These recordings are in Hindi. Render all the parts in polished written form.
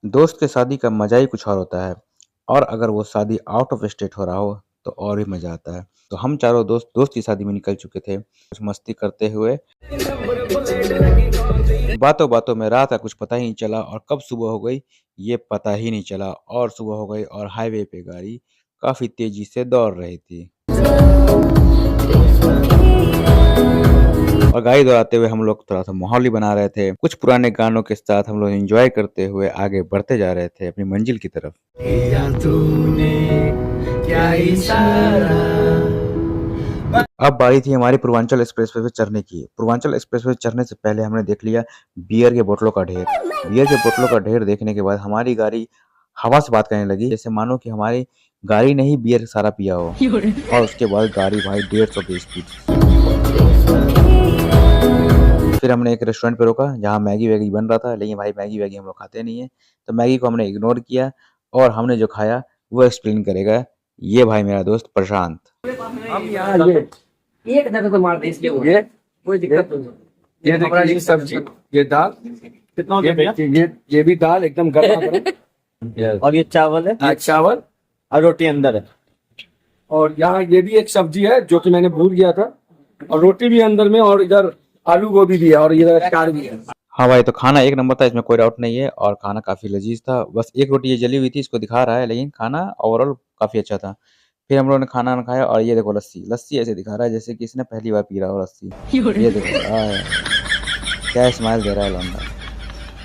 दोस्त के शादी का मजा ही कुछ और होता है और अगर वो शादी आउट ऑफ स्टेट हो रहा हो तो और भी मजा आता है। तो हम चारों दोस्त दोस्त की शादी में निकल चुके थे कुछ मस्ती करते हुए। बातों बातों में रात का कुछ पता ही नहीं चला और कब सुबह हो गई ये पता ही नहीं चला और सुबह हो गई और हाईवे पे गाड़ी काफी तेजी से दौड़ रही थी और गाड़ी दौड़ाते हुए हम लोग थोड़ा सा माहौल ही बना रहे थे। कुछ पुराने गानों के साथ हम लोग एंजॉय करते हुए आगे बढ़ते जा रहे थे अपनी मंजिल की तरफ। किया तूने क्या इशारा। अब बारी थी हमारी पूर्वांचल एक्सप्रेसवे पे चढ़ने की। पूर्वांचल एक्सप्रेसवे चढ़ने से पहले हमने देख लिया बियर के बोतलों का ढेर। बियर के बोतलों का ढेर देखने के बाद हमारी गाड़ी हवा से बात करने लगी जैसे मानो कि हमारी गाड़ी ने ही बियर सारा पिया हो और उसके बाद गाड़ी भाई 150 की स्पीड। फिर हमने एक रेस्टोरेंट पे रोका जहाँ मैगी वैगी बन रहा था, लेकिन भाई मैगी वैगी हम लोग खाते नहीं है तो मैगी को हमने इग्नोर किया और हमने जो खाया वो एक्सप्लेन करेगा ये भाई मेरा दोस्त प्रशांत। हम यहाँ ये एक जगह तो मार दे इसलिए ये कोई दिक्कत नहीं। ये देखिए ये सब्जी ये दाल कितना हो गया भैया? ये भी दाल एकदम गर्मा गर्म और ये चावल है चावल और रोटी अंदर है और यहाँ ये भी एक सब्जी है जो कि मैंने भूल गया था और रोटी भी अंदर में और इधर आलू गोभी भी है और इधर अचार भी है। हाँ भाई तो खाना एक नंबर था इसमें कोई डाउट नहीं है और खाना काफी लजीज था। बस एक रोटी ये जली हुई थी इसको दिखा रहा है लेकिन खाना ओवरऑल काफी अच्छा था। फिर हम लोगों ने खाना ना खाया और ये देखो लस्सी लस्सी ऐसे दिखा रहा है जैसे कि इसने पहली बार पी रहा हो लस्सी। ये देखो क्या स्माइल दे रहा है लौंडा।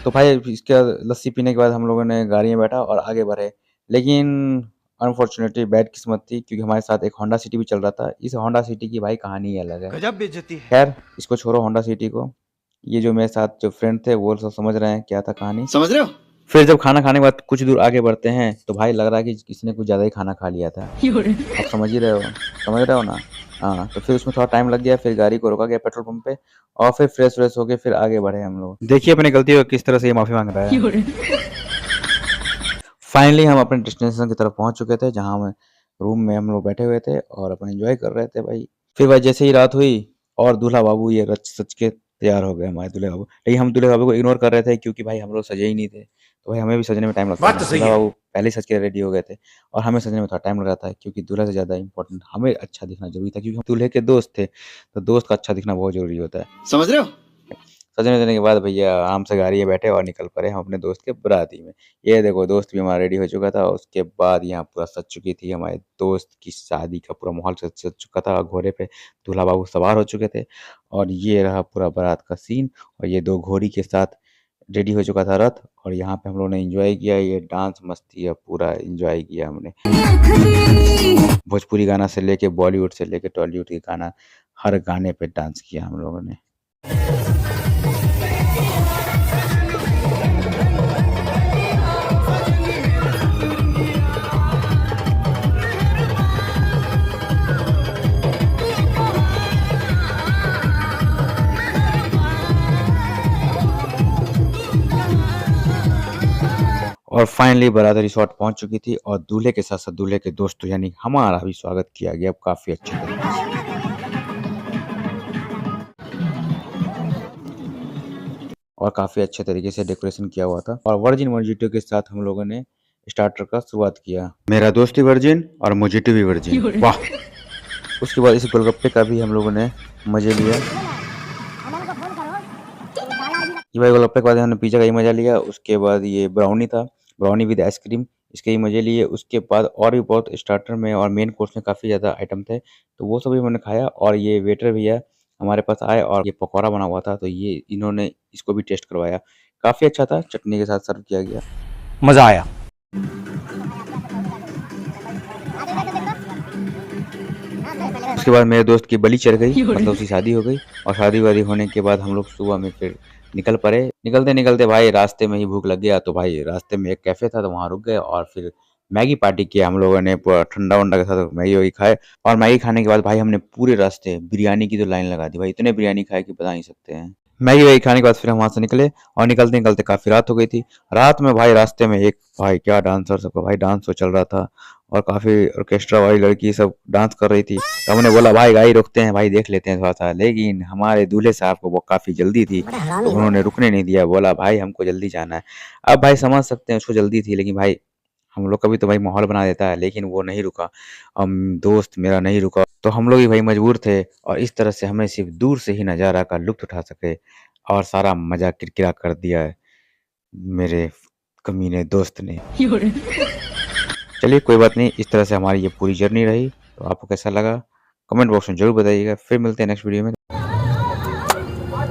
तो भाई इसके लस्सी पीने के बाद हम लोगों ने गाड़ी में बैठा और आगे बढ़े लेकिन अनफॉर्चुनेटली बैड किस्मत थी क्योंकि हमारे साथ एक होंडा सिटी भी चल रहा था। इस होंडा सिटी की भाई कहानी ही अलग है। गजब बेइज्जती है। खैर इसको छोड़ो होंडा सिटी को। ये जो मेरे साथ जो फ्रेंड थे वो सब समझ रहे हैं क्या था कहानी। समझ रहे हो? फिर जब खाना खाने के बाद कुछ दूर आगे बढ़ते हैं तो भाई लग रहा है कि किसी ने कुछ ज्यादा ही खाना खा लिया था। आप समझ ही रहे हो, समझ रहे हो ना। हाँ तो फिर उसमें थोड़ा टाइम लग गया फिर गाड़ी को रोका गया पेट्रोल पंप पे और फिर फ्रेश व्रेश होके फिर आगे बढ़े हम लोग। देखिए अपनी गलती को किस तरह से ये माफी मांग रहा है। फाइनली हम अपने डेस्टिनेशन की तरफ पहुंच चुके थे जहां हम रूम में हम लोग बैठे हुए थे और अपन एंजॉय कर रहे थे भाई। फिर भाई जैसे ही रात हुई और दूल्हा बाबू ये रच सच के तैयार हो गए हमारे दूल्हे बाबू। लेकिन हम दूल्हे बाबू को इग्नोर कर रहे थे क्योंकि भाई हम लोग सजे ही नहीं थे तो भाई हमें भी सजने में टाइम लगता बात है। तो सही दूल्हा है। बाबू पहले ही सज के रेडी हो गए थे और हमें सजने में थोड़ा टाइम लग रहा था क्योंकि दूल्हा से ज्यादा इंपॉर्टेंट हमें अच्छा दिखना जरूरी था क्योंकि हम दूल्हे के दोस्त थे तो दोस्त का अच्छा दिखना बहुत जरूरी होता है। समझ रहे हो? सजने देने के बाद भैया आराम से गाड़ी में बैठे और निकल पड़े हम अपने दोस्त के बराती में। ये देखो दोस्त भी हमारा रेडी हो चुका था और उसके बाद यहाँ पूरा सज चुकी थी हमारे दोस्त की शादी का पूरा माहौल सज चुका था और घोड़े पे दूल्हा बाबू सवार हो चुके थे और ये रहा पूरा बारात का सीन और ये दो घोड़ी के साथ रेडी हो चुका था रथ और यहाँ पे हम लोगों ने एंजॉय किया। ये डांस मस्ती है पूरा एंजॉय किया हमने। भोजपुरी गाना से लेके बॉलीवुड से लेके टॉलीवुड के गाना हर गाने पे डांस किया हम लोगों ने। और फाइनली बारात रिसॉर्ट पहुंच चुकी थी और दूल्हे के साथ साथ दूल्हे के दोस्तों यानी हमारा भी स्वागत किया गया काफी अच्छे तरीके से। और काफी अच्छे तरीके से डेकोरेशन किया हुआ था और वर्जिन मोजिटो के साथ हम लोगों ने स्टार्टर का शुरुआत किया। मेरा दोस्त भी वर्जिन और मोजिटो भी वर्जिन, वाह। उसके बाद इस गोलगप्पे का भी हम लोगों ने मजे लिया। ये भाई गोलगप्पे के बाद हमने पिज्जा का ही मजा लिया। उसके बाद ये ब्राउनी था, ब्राउनी विद आइसक्रीम, इसके ही मजे लिए। उसके बाद और भी बहुत स्टार्टर में और मेन कोर्स में काफ़ी ज़्यादा आइटम थे तो वो सभी मैंने खाया। और ये वेटर भैया हमारे पास आए और ये पकौड़ा बना हुआ था तो ये इन्होंने इसको भी टेस्ट करवाया, काफ़ी अच्छा था, चटनी के साथ सर्व किया गया, मजा आया। उसके बाद मेरे दोस्त की बलि चढ़ गई, मतलब उसकी शादी हो गई। और शादी वादी होने के बाद हम लोग सुबह में फिर निकल पड़े। निकलते निकलते भाई रास्ते में ही भूख लग गया तो भाई रास्ते में एक कैफे था तो वहाँ रुक गए और फिर मैगी पार्टी किया हम लोगों ने। पूरा ठंडा वंडा के साथ मैगी वगी खाए और मैगी खाने के बाद भाई हमने पूरे रास्ते बिरयानी की तो लाइन लगा दी भाई। इतने बिरयानी खाए कि बता नहीं सकते हैं। मैगी वगी खाने के बाद फिर हम वहाँ से निकले और निकलते निकलते काफ़ी रात हो गई थी। रात में भाई रास्ते में एक भाई क्या डांसर सबका भाई डांस तो चल रहा था और काफी ऑर्केस्ट्रा वाली लड़की सब डांस कर रही थी। तो हमने बोला भाई गाड़ी रोकते हैं भाई, देख लेते हैं थोड़ा सा, लेकिन हमारे दूल्हे साहब को वो काफी जल्दी थी तो उन्होंने रुकने नहीं दिया, बोला भाई हमको जल्दी जाना है। अब भाई समझ सकते हैं उसको जल्दी थी, लेकिन भाई हम लोग का भी तो भाई माहौल बना देता है, लेकिन वो नहीं रुका। दोस्त मेरा नहीं रुका, तो हम लोग भी भाई मजबूर थे और इस तरह से हमें सिर्फ दूर से ही नज़ारा का लुत्फ उठा सके और सारा मजा किरकिरा कर दिया है मेरे कमीने दोस्त ने। चलिए कोई बात नहीं, इस तरह से हमारी ये पूरी जर्नी रही। तो आपको कैसा लगा कमेंट बॉक्स में जरूर बताइएगा। फिर मिलते हैं नेक्स्ट वीडियो में।